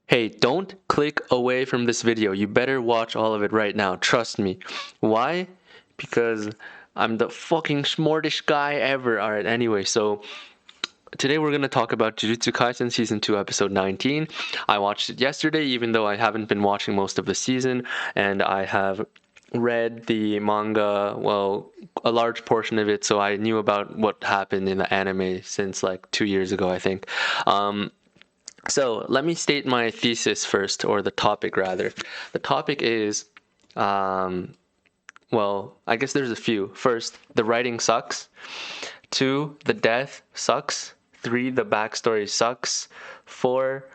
Hey, don't click away from this video. You better watch all of it right now. Trust me. Why? Because I'm the fucking smartest guy ever. Alright, anyway, so today we're going to talk about Jujutsu Kaisen Season 2, Episode 19. I watched it yesterday, even though I haven't been watching most of the season, and I have read the manga, well, a large portion of it, so I knew about what happened in the anime since like 2 years ago, I think. So let me state my thesis first, or the topic rather. The topic is, well, I guess there's a few. First, the writing sucks. 2, the death sucks. 3, the backstory sucks. 4,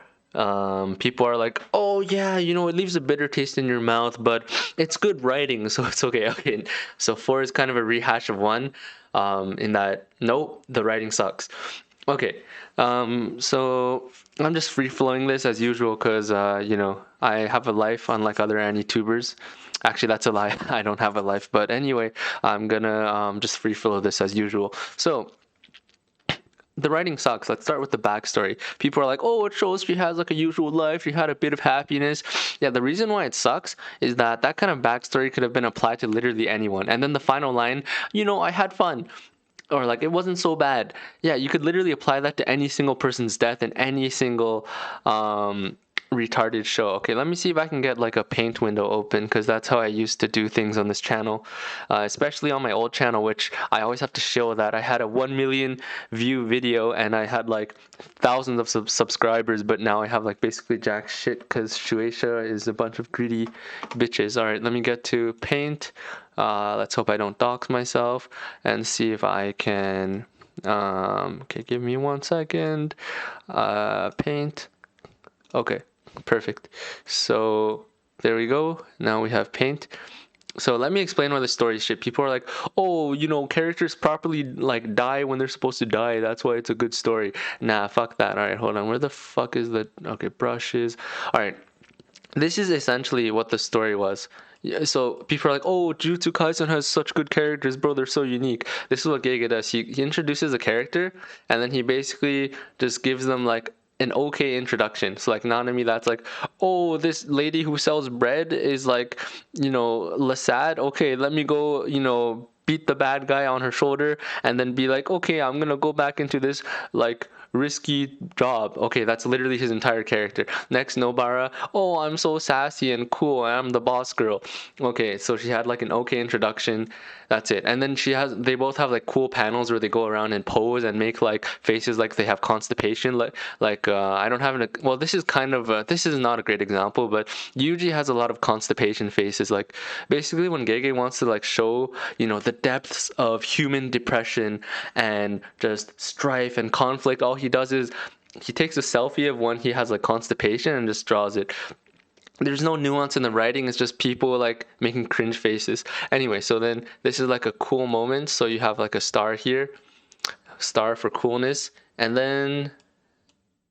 people are like, oh yeah, it leaves a bitter taste in your mouth, but it's good writing, so it's okay. Okay, so 4 is kind of a rehash of 1, in that, nope, the writing sucks. Okay, so I'm just free flowing this as usual because, I have a life unlike other AniTubers. Actually, that's a lie. I don't have a life. But anyway, I'm gonna just free flow this as usual. So, the writing sucks. Let's start with the backstory. People are like, oh, it shows she has like a usual life. She had a bit of happiness. Yeah, the reason why it sucks is that that kind of backstory could have been applied to literally anyone. And then the final line, I had fun, or like it wasn't so bad. Yeah, you could literally apply that to any single person's death in any single retarded show. Okay, let me see if I can get like a paint window open, because that's how I used to do things on this channel, especially on my old channel, which I always have to show that I had a 1 million view video and I had like thousands of subscribers, but now I have like basically jack shit because Shueisha is a bunch of greedy bitches. All right, let me get to paint. Let's hope I don't dox myself, and see if I can, okay, give me 1 second. Paint. Okay, perfect. So there we go. Now we have paint. So let me explain why the story is shit. People are like, oh, characters properly like die when they're supposed to die. That's why it's a good story. Nah, fuck that. All right, hold on. Where the fuck is the, okay, brushes. All right. This is essentially what the story was. Yeah, so people are like, oh, Jujutsu Kaisen has such good characters, bro. They're so unique. This is what Gege does. He introduces a character, and then he basically just gives them like an okay introduction. So like Nanami, that's like, oh, this lady who sells bread is like, Lasad. Okay, let me go, beat the bad guy on her shoulder, and then be like, okay, I'm gonna go back into this like risky job. Okay, that's literally his entire character. Next, Nobara, oh, I'm so sassy and cool, I'm the boss girl. Okay, so she had like an okay introduction. That's it. And then they both have like cool panels where they go around and pose and make like faces like they have constipation. I don't have well, this is kind of this is not a great example, but Yuji has a lot of constipation faces. Like basically when Gege wants to like show, the depths of human depression and just strife and conflict, all he does is he takes a selfie of when he has like constipation and just draws it. There's no nuance in the writing. It's just people like making cringe faces. Anyway, so then this is like a cool moment. So you have like a star here, star for coolness, and then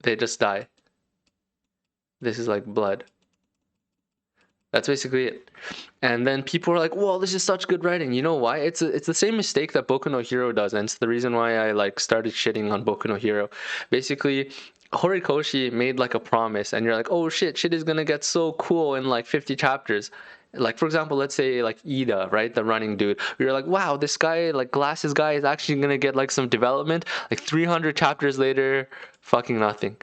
they just die. This is like blood. That's basically it. And then people are like, "Whoa, this is such good writing." You know why? It's the same mistake that Boku no Hero does, and it's the reason why I like started shitting on Boku no Hero. Basically, Horikoshi made like a promise, and you're like, "Oh shit is gonna get so cool in like 50 chapters." Like for example, let's say like Ida, right, the running dude. You're like, "Wow, this guy, like glasses guy, is actually gonna get like some development." Like 300 chapters later, fucking nothing.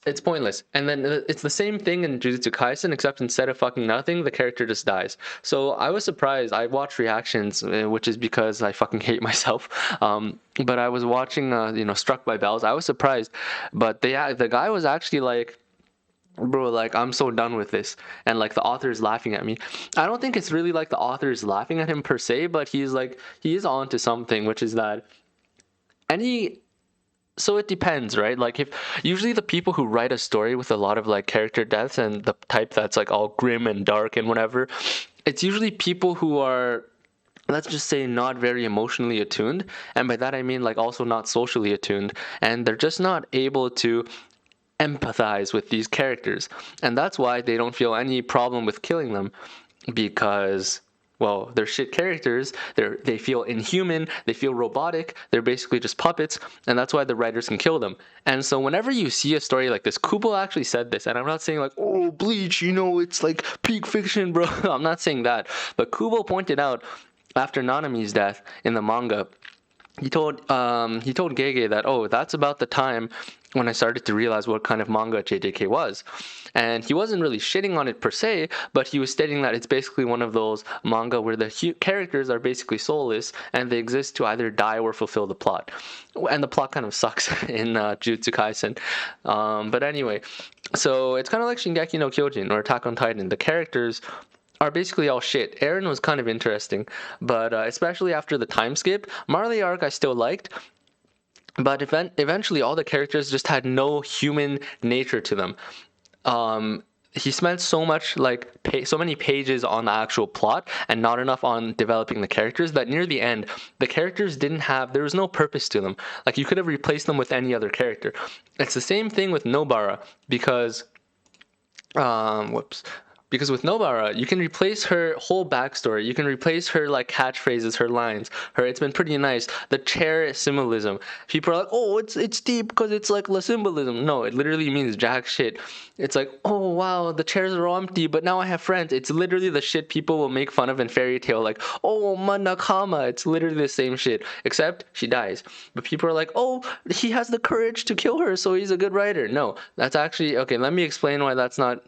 It's pointless. And then it's the same thing in Jujutsu Kaisen, except instead of fucking nothing, the character just dies. So I was surprised. I watched reactions, which is because I fucking hate myself. But I was watching, Struck by Bells. I was surprised, but the guy was actually like, bro, like I'm so done with this, and like the author is laughing at me. I don't think it's really like the author is laughing at him per se, but he is on to something, which is that any so it depends, right? Like if usually the people who write a story with a lot of like character deaths and the type that's like all grim and dark and whatever, it's usually people who are, let's just say, not very emotionally attuned, and by that I mean like also not socially attuned, and they're just not able to empathize with these characters, and that's why they don't feel any problem with killing them, because well, they're shit characters. They feel inhuman. They feel robotic. They're basically just puppets, and that's why the writers can kill them. And so whenever you see a story like this, Kubo actually said this, and I'm not saying like, oh, Bleach, it's like peak fiction, bro. I'm not saying that, but Kubo pointed out after Nanami's death in the manga, he told Gege that, oh, that's about the time when I started to realize what kind of manga JJK was. And he wasn't really shitting on it per se, but he was stating that it's basically one of those manga where the characters are basically soulless and they exist to either die or fulfill the plot. And the plot kind of sucks in Jujutsu Kaisen. But anyway, so it's kind of like Shingeki no Kyojin or Attack on Titan. The characters are basically all shit. Eren was kind of interesting, but especially after the time skip, Marley arc I still liked, but eventually all the characters just had no human nature to them. He spent so much so many pages on the actual plot and not enough on developing the characters that near the end the characters there was no purpose to them. Like, you could have replaced them with any other character. It's the same thing with Nobara, because because with Nobara, you can replace her whole backstory. You can replace her catchphrases, her lines. It's been pretty nice. The chair symbolism. People are like, oh, it's deep because it's like the symbolism. No, it literally means jack shit. It's like, oh wow, the chairs are all empty, but now I have friends. It's literally the shit people will make fun of in Fairy Tail, like, oh, Manakama. It's literally the same shit, except she dies. But people are like, oh, he has the courage to kill her, so he's a good writer. No, that's actually okay. Let me explain why that's not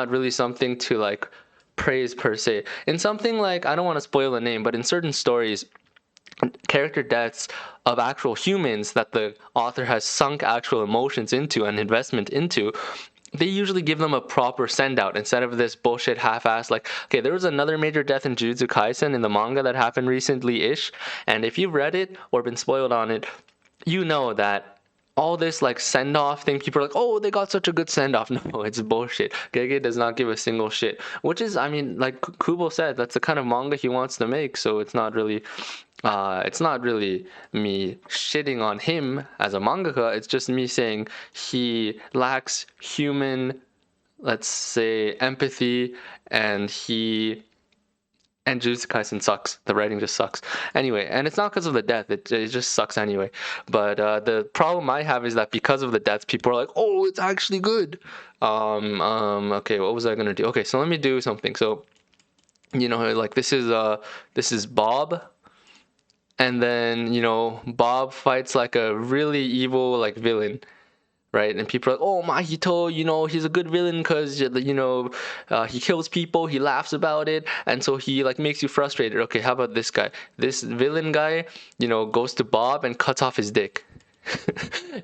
really something to praise per se. In something like, I don't want to spoil the name, but in certain stories, character deaths of actual humans that the author has sunk actual emotions into and investment into, they usually give them a proper send out instead of this bullshit half-ass. Okay, there was another major death in Jujutsu Kaisen in the manga that happened recently-ish, and if you've read it or been spoiled on it, you know that all this send off thing, people are like, oh, they got such a good send off. No, it's bullshit. Gege does not give a single shit, which is, I mean, like Kubo said, that's the kind of manga he wants to make. So it's not really me shitting on him as a mangaka. It's just me saying he lacks human, let's say, empathy, and Jujutsu Kaisen sucks. The writing just sucks. Anyway, and it's not because of the death. It just sucks anyway. But the problem I have is that because of the deaths, people are like, oh, it's actually good. Okay, what was I gonna do? Okay, so let me do something. So, this is Bob. And then, Bob fights a really evil villain. Right, and people are like, oh, Mahito, he's a good villain because he kills people, he laughs about it, and so he makes you frustrated. Okay, how about this guy? This villain guy, goes to Bob and cuts off his dick.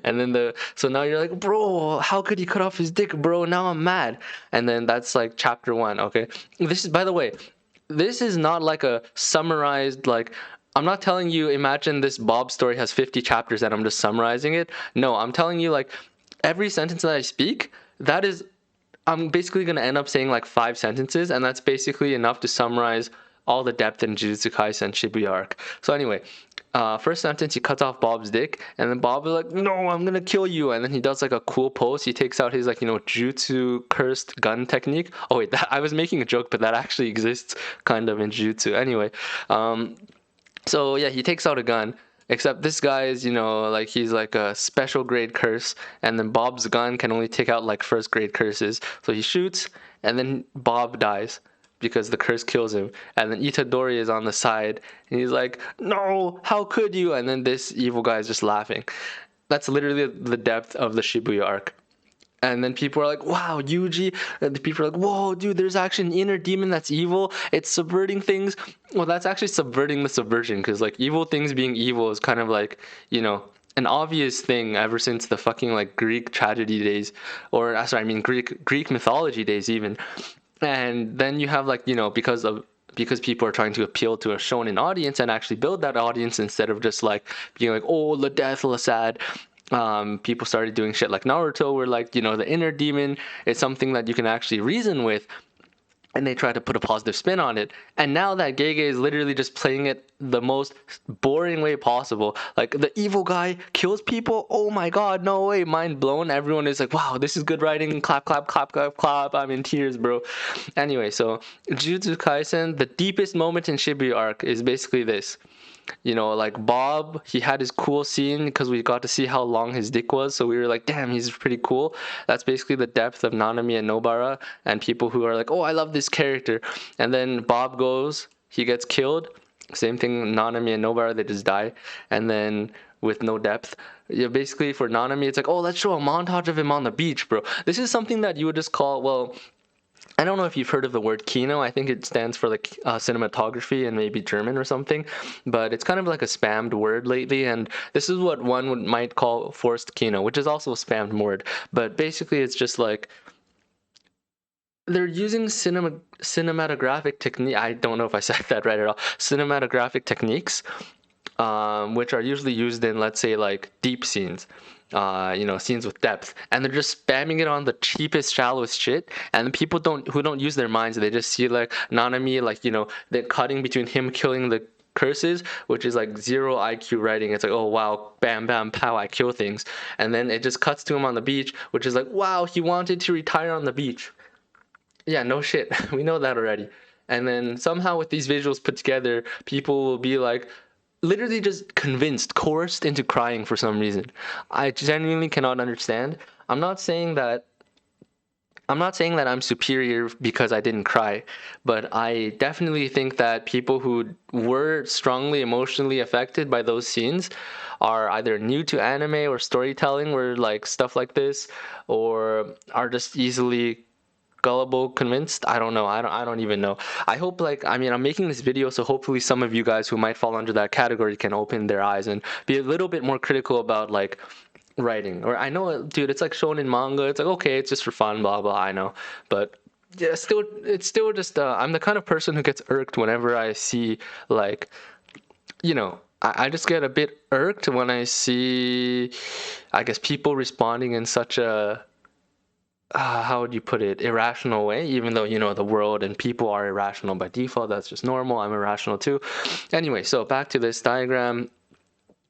And then so now you're like, bro, how could he cut off his dick, bro? Now I'm mad. And then that's chapter 1. Okay, this is, by the way, this is not a summarized I'm not telling you, imagine this Bob story has 50 chapters and I'm just summarizing it. No, I'm telling you every sentence that I speak, I'm basically going to end up saying 5 sentences, and that's basically enough to summarize all the depth in Jujutsu Kaisen Shibuya arc. So anyway, first sentence, he cuts off Bob's dick, and then Bob is like, no, I'm going to kill you. And then he does a cool pose. He takes out his Jutsu cursed gun technique. Oh wait, I was making a joke, but that actually exists kind of in Jutsu. Anyway, so yeah, he takes out a gun. Except this guy is, he's a special grade curse, and then Bob's gun can only take out first grade curses. So he shoots, and then Bob dies because the curse kills him. And then Itadori is on the side, and he's like, no, how could you? And then this evil guy is just laughing. That's literally the depth of the Shibuya arc. And then people are like, wow, Yuji. And the people are like, whoa, dude, there's actually an inner demon that's evil. It's subverting things. Well, that's actually subverting the subversion, because evil things being evil is kind of an obvious thing ever since the fucking Greek tragedy days, or sorry, I mean Greek mythology days even. And then you have because people are trying to appeal to a shonen audience and actually build that audience instead of just being oh, the death, the sad. People started doing shit like Naruto, where the inner demon is something that you can actually reason with, and they try to put a positive spin on it. And now that Gege is literally just playing it the most boring way possible. Like, the evil guy kills people. Oh my god, no way. Mind blown. Everyone is like, wow, this is good writing. Clap, clap, clap, clap, clap. I'm in tears, bro. Anyway, so Jujutsu Kaisen, the deepest moment in Shibuya arc is basically this. You know, like Bob, he had his cool scene because we got to see how long his dick was. So we were like, damn, he's pretty cool. That's basically the depth of Nanami and Nobara and people who are like, oh, I love this character. And then Bob goes, he gets killed. Same thing, Nanami and Nobara, they just die. And then with no depth. Yeah, basically for Nanami, it's like, oh, let's show a montage of him on the beach, bro. This is something that you would just call, well, I don't know if you've heard of the word kino. I think it stands for like cinematography and maybe German or something, but it's kind of like a spammed word lately. And this is what one might call forced kino, which is also a spammed word. But basically, it's just like they're using cinematographic technique. I don't know if I said that right at all. Cinematographic techniques, which are usually used in, let's say, like deep scenes, scenes with depth, and they're just spamming it on the cheapest, shallowest shit. And the people who don't use their minds, they just see like Nanami, like, they're cutting between him killing the curses, which is like zero IQ writing. It's like, oh wow, bam, bam, pow, I kill things, and then it just cuts to him on the beach, which is like, wow, he wanted to retire on the beach. Yeah, no shit. We know that already. And then somehow with these visuals put together, people will be like literally just convinced, coerced into crying for some reason. I genuinely cannot understand. I'm not saying that I'm superior because I didn't cry, but I definitely think that people who were strongly emotionally affected by those scenes are either new to anime or storytelling where like stuff like this, or are just easily gullible, convinced. I don't know. I don't even know. I hope, like, I mean, I'm making this video so hopefully some of you guys who might fall under that category can open their eyes and be a little bit more critical about like writing. Or I know, dude, it's like shown in manga. It's like, okay, it's just for fun, blah blah. I know, but yeah, it's still just. I'm the kind of person who gets irked whenever I see like, I just get a bit irked when I see, I guess, people responding in such a how would you put it, irrational way, even though the world and people are irrational by default. That's just normal. I'm irrational too. Anyway, so back to this diagram.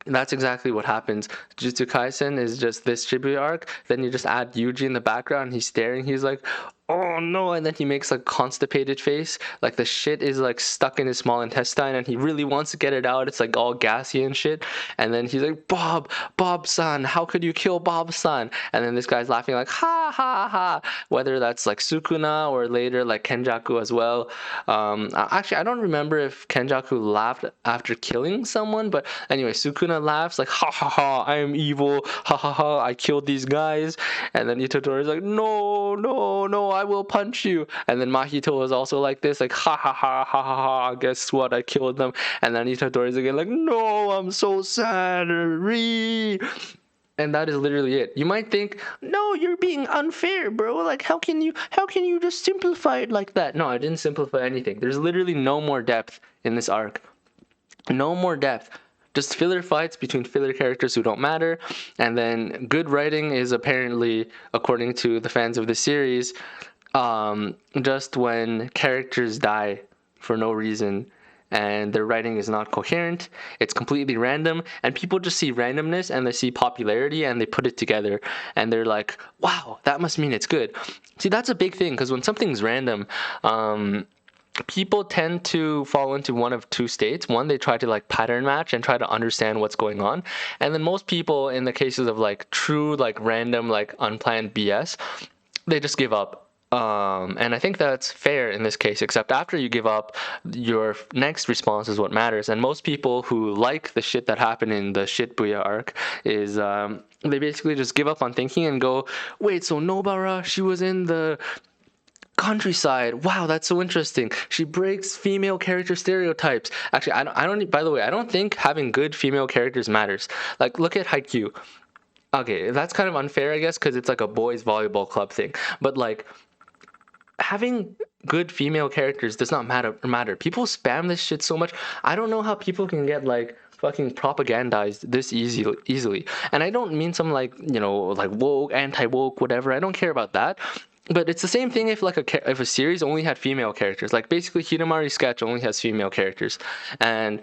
That's exactly what happens. Jujutsu Kaisen is just this Shibuya arc. Then you just add Yuji in the background. He's staring. He's like, oh no. And then he makes like constipated face. Like the shit is like stuck in his small intestine and he really wants to get it out. It's like all gassy and shit. And then he's like, Bob-san, how could you kill Bob-san? And then this guy's laughing like, ha ha ha. Whether that's like Sukuna or later like Kenjaku as well. Actually, I don't remember if Kenjaku laughed after killing someone, but anyway, Sukuna laughs like, ha ha ha, I am evil, ha ha ha, I killed these guys. And then Itadori's like, no, no, no, I will punch you. And then Mahito is also like this, like, ha ha ha, ha ha ha, guess what, I killed them. And then Itadori's again like, no, I'm so sad, and that is literally it. You might think, no, you're being unfair, bro. Like, how can you just simplify it like that? No, I didn't simplify anything. There's literally no more depth in this arc. No more depth. Just filler fights between filler characters who don't matter. And then good writing is apparently, according to the fans of the series, just when characters die for no reason and their writing is not coherent, it's completely random, and people just see randomness and they see popularity and they put it together and they're like, wow, that must mean it's good. See, that's a big thing, because when something's random, people tend to fall into one of two states. One, they try to like pattern match and try to understand what's going on, and then most people, in the cases of like true like random like unplanned BS, they just give up. And I think that's fair in this case, except after you give up, your next response is what matters. And most people who like the shit that happened in the Shibuya arc is they basically just give up on thinking and go, wait, so Nobara, she was in the countryside. Wow, that's so interesting. She breaks female character stereotypes. Actually, I don't. By the way, I don't think having good female characters matters. Like, look at Haikyuu. Okay, that's kind of unfair, I guess, because it's like a boys volleyball club thing. But like, having good female characters does not matter. People spam this shit so much. I don't know how people can get like fucking propagandized this easily. And I don't mean some like, like woke, anti-woke, whatever. I don't care about that. But it's the same thing if like if a series only had female characters. Like basically Hidamari Sketch only has female characters, and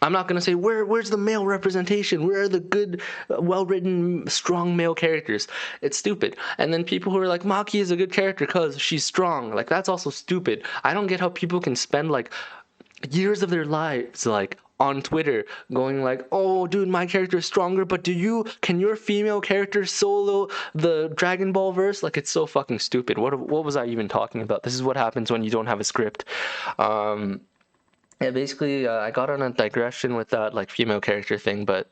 I'm not gonna say where's the male representation? Where are the good, well-written, strong male characters? It's stupid. And then people who are like Maki is a good character because she's strong. Like that's also stupid. I don't get how people can spend like years of their lives like on Twitter going like, oh dude, my character is stronger, but can your female character solo the Dragon Ball verse? Like it's so fucking stupid. What was I even talking about? This is what happens when you don't have a script. Yeah, basically, I got on a digression with that like female character thing, but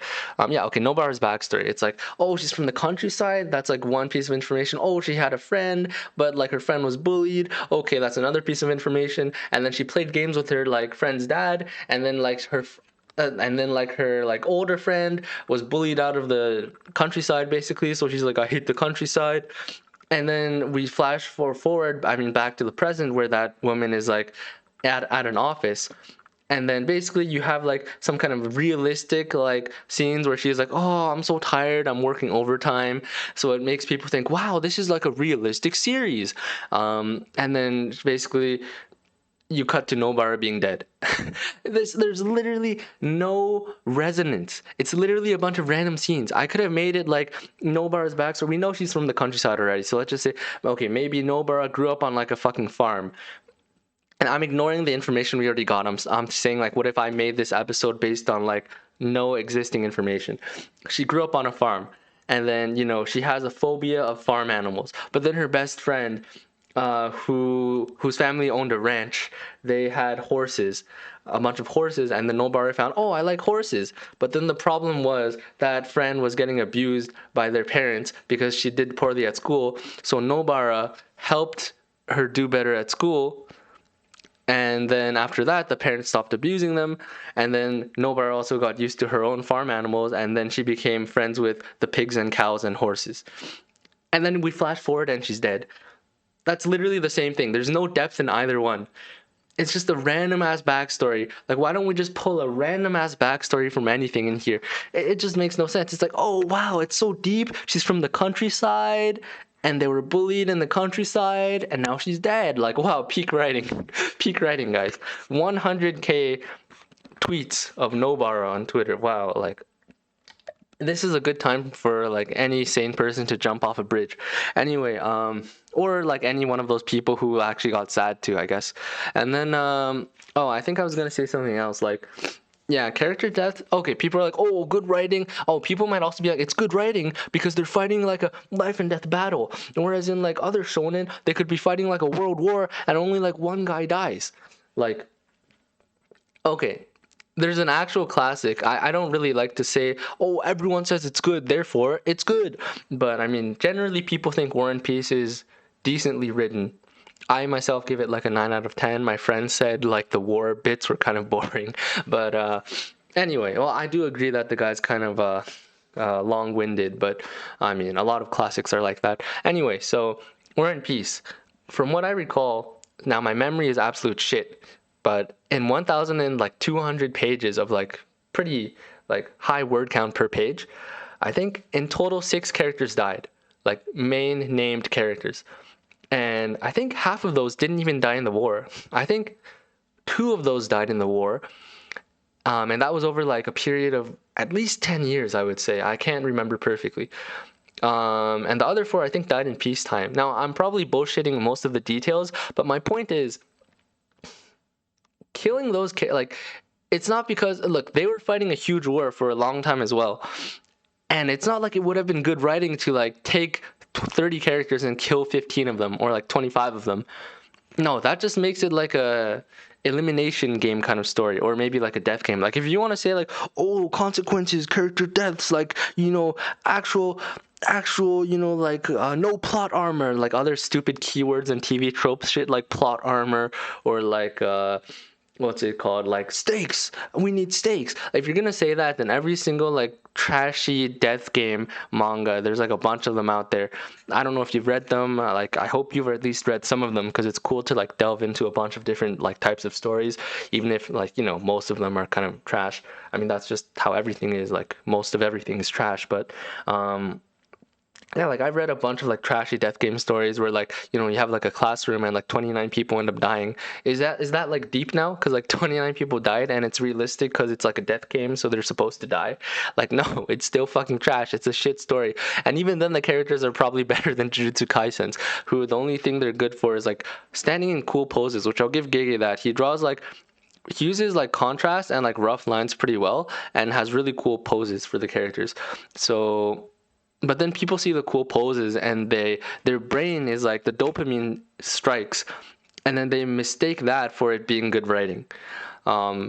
yeah, okay. Nobara's backstory. It's like, oh, she's from the countryside. That's like one piece of information. Oh, she had a friend, but like her friend was bullied. Okay, that's another piece of information. And then she played games with her like friend's dad, and then like her like older friend was bullied out of the countryside basically. So she's like, I hate the countryside. And then we flash forward, I mean, back to the present where that woman is like at an office, and then basically you have like some kind of realistic like scenes where she's like, oh, I'm so tired, I'm working overtime. So it makes people think, wow, this is like a realistic series. And then basically you cut to Nobara being dead. There's literally no resonance. It's literally a bunch of random scenes. I could have made it like Nobara's backstory. We know she's from the countryside already, so let's just say, okay, maybe Nobara grew up on like a fucking farm. And I'm ignoring the information we already got. I'm saying like, what if I made this episode based on like no existing information? She grew up on a farm, and then she has a phobia of farm animals. But then her best friend, whose family owned a ranch, they had horses, a bunch of horses, and then Nobara found, oh, I like horses. But then the problem was that friend was getting abused by their parents because she did poorly at school. So Nobara helped her do better at school, and then after that, the parents stopped abusing them. And then Nobara also got used to her own farm animals. And then she became friends with the pigs and cows and horses. And then we flash forward and she's dead. That's literally the same thing. There's no depth in either one. It's just a random ass backstory. Like, why don't we just pull a random ass backstory from anything in here? It just makes no sense. It's like, oh wow, it's so deep. She's from the countryside, and they were bullied in the countryside, and now she's dead. Like, wow, peak writing, peak writing, guys. 100K tweets of Nobara on Twitter. Wow, like this is a good time for like any sane person to jump off a bridge. Anyway, or like any one of those people who actually got sad too, I guess. And then oh, I think I was gonna say something else, like, yeah, character death. Okay, people are like, oh, good writing. Oh, people might also be like, it's good writing because they're fighting like a life and death battle. Whereas in like other shonen, they could be fighting like a world war and only like one guy dies. Like, okay, there's an actual classic. I don't really like to say, oh, everyone says it's good, therefore it's good. But I mean, generally people think War and Peace is decently written. I myself give it like a 9 out of 10. My friend said like the war bits were kind of boring. But anyway, well, I do agree that the guy's kind of long-winded. But I mean, a lot of classics are like that. Anyway, so War and Peace. From what I recall, now my memory is absolute shit. But in 1,200 pages of like pretty like high word count per page, I think in total 6 characters died, like main named characters. And I think half of those didn't even die in the war. I think 2 of those died in the war. And that was over like a period of at least 10 years, I would say. I can't remember perfectly. And the other 4, I think, died in peacetime. Now, I'm probably bullshitting most of the details, but my point is, killing those like, it's not because, look, they were fighting a huge war for a long time as well, and it's not like it would have been good writing to like take 30 characters and kill 15 of them or like 25 of them. No, that just makes it like a elimination game kind of story, or maybe like a death game. Like if you want to say like, oh, consequences, character deaths, like, actual like no plot armor, like other stupid keywords and TV tropes shit, like plot armor, or like what's it called, like stakes, we need stakes. If you're gonna say that, then every single like trashy death game manga, there's like a bunch of them out there. I don't know if you've read them, like I hope you've at least read some of them, because it's cool to like delve into a bunch of different like types of stories, even if like most of them are kind of trash. I mean, that's just how everything is, like most of everything is trash. But Yeah, like I've read a bunch of like trashy death game stories where like, you know, you have like a classroom and like 29 people end up dying. Is that like deep now? Because like 29 people died and it's realistic because it's like a death game, so they're supposed to die. Like no, it's still fucking trash. It's a shit story. And even then the characters are probably better than Jujutsu Kaisen's, who the only thing they're good for is like standing in cool poses, which I'll give Gege that. He uses like contrast and like rough lines pretty well and has really cool poses for the characters. So but then people see the cool poses and their brain is like the dopamine strikes, and then they mistake that for it being good writing.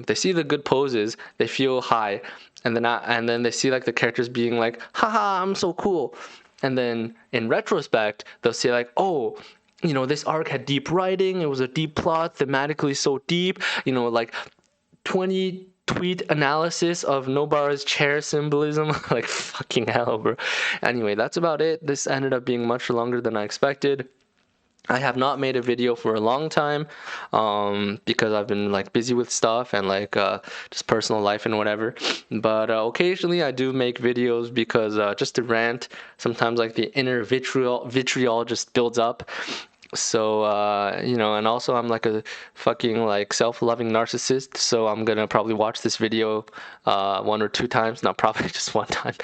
They see the good poses, they feel high, and then they see like the characters being like, haha, I'm so cool. And then in retrospect they'll say like, oh, you know, this arc had deep writing, it was a deep plot, thematically so deep, you know, like 20 tweet analysis of Nobara's chair symbolism. Like, fucking hell, bro. Anyway, that's about it. This ended up being much longer than I expected. I have not made a video for a long time because I've been like busy with stuff and like just personal life and whatever. But occasionally I do make videos because just to rant, sometimes like the inner vitriol just builds up. So you know, and also I'm like a fucking like self-loving narcissist, so I'm gonna probably watch this video one or two times, not probably just one time,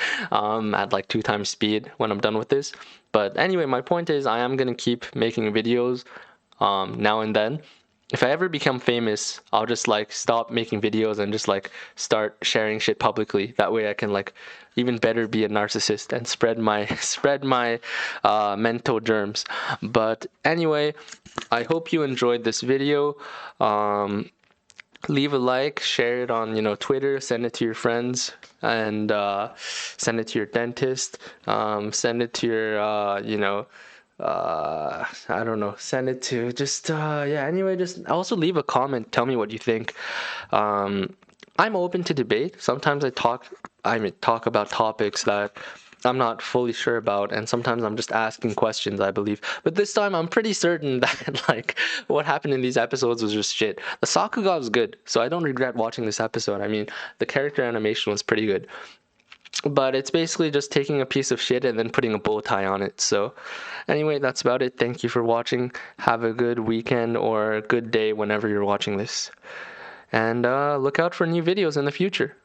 at like 2 times speed when I'm done with this. But anyway, my point is I am gonna keep making videos now and then. If I ever become famous, I'll just like stop making videos and just like start sharing shit publicly. That way I can like even better be a narcissist and spread my mental germs. But anyway, I hope you enjoyed this video. Leave a like, share it on, you know, Twitter, send it to your friends, and send it to your dentist, send it to your you know, I don't know, send it to just yeah, anyway, just also leave a comment, tell me what you think. I'm open to debate. Sometimes I mean, talk about topics that I'm not fully sure about, and sometimes I'm just asking questions, I believe. But this time I'm pretty certain that like what happened in these episodes was just shit. The Sakuga was good, so I don't regret watching this episode. I mean, the character animation was pretty good. But it's basically just taking a piece of shit and then putting a bow tie on it. So anyway, that's about it. Thank you for watching. Have a good weekend or a good day whenever you're watching this. And look out for new videos in the future.